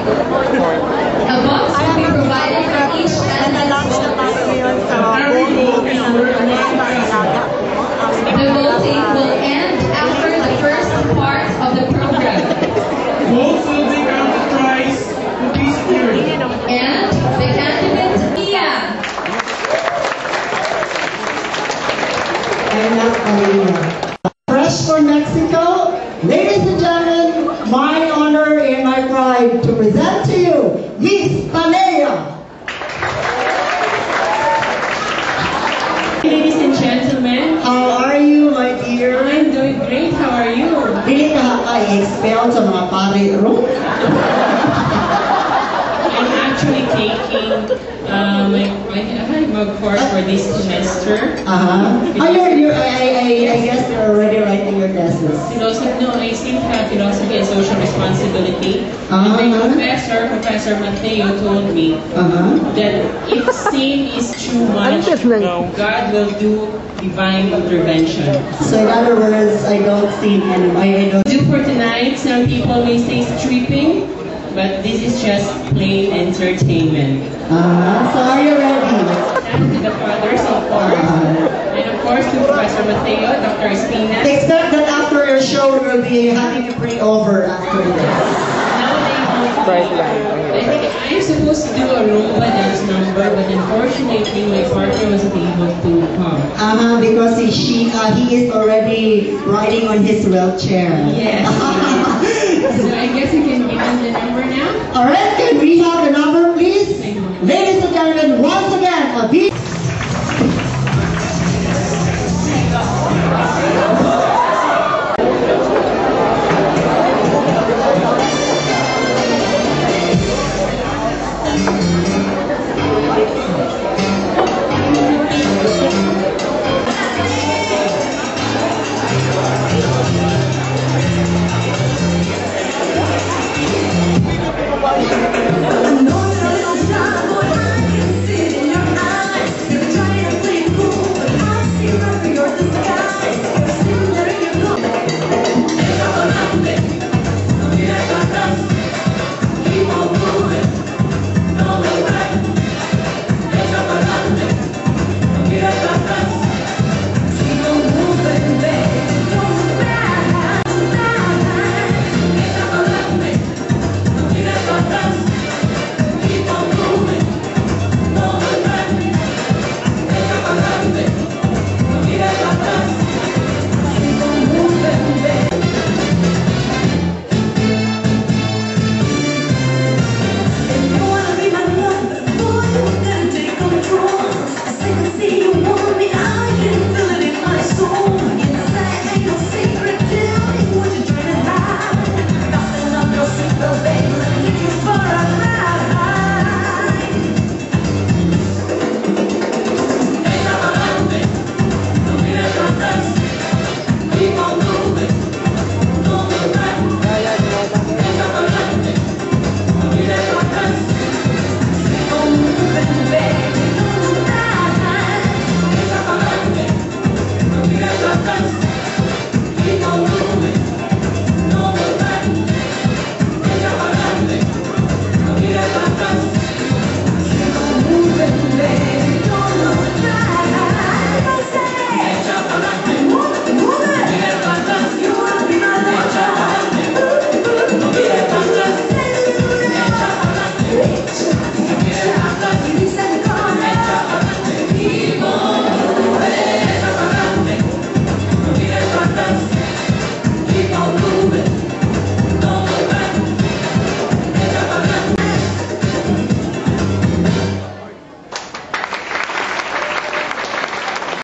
A box will be provided for each candidate. The voting will end after the first part of the program. Votes will be counted twice to be secured. And the candidate, Mia. I'm not Maria. Fresh from Mexico, ladies and gentlemen, my honor and my pride to present to you Miss Panea. Ladies and gentlemen, How are you, my dear? I'm doing great. How are you? Dili ka ka-expel sa mga pare room? I'm actually taking my course for this semester. I guess you're already writing your thesis. I still have philosophy and social responsibility. And my Professor Mateo, told me that if sin is too much, God will do divine intervention. So in other words, I don't see any. For tonight, some people may say stripping, but this is just plain entertainment. So are you ready? And to the fathers, of course. And of course to Professor Mateo, Dr. Espina. Expect that after your show, we will be having to pray over after this. I think I'm supposed to do a Roomba dance number, but unfortunately my partner wasn't able to come. Because he is already riding on his wheelchair. Yes. So I guess you can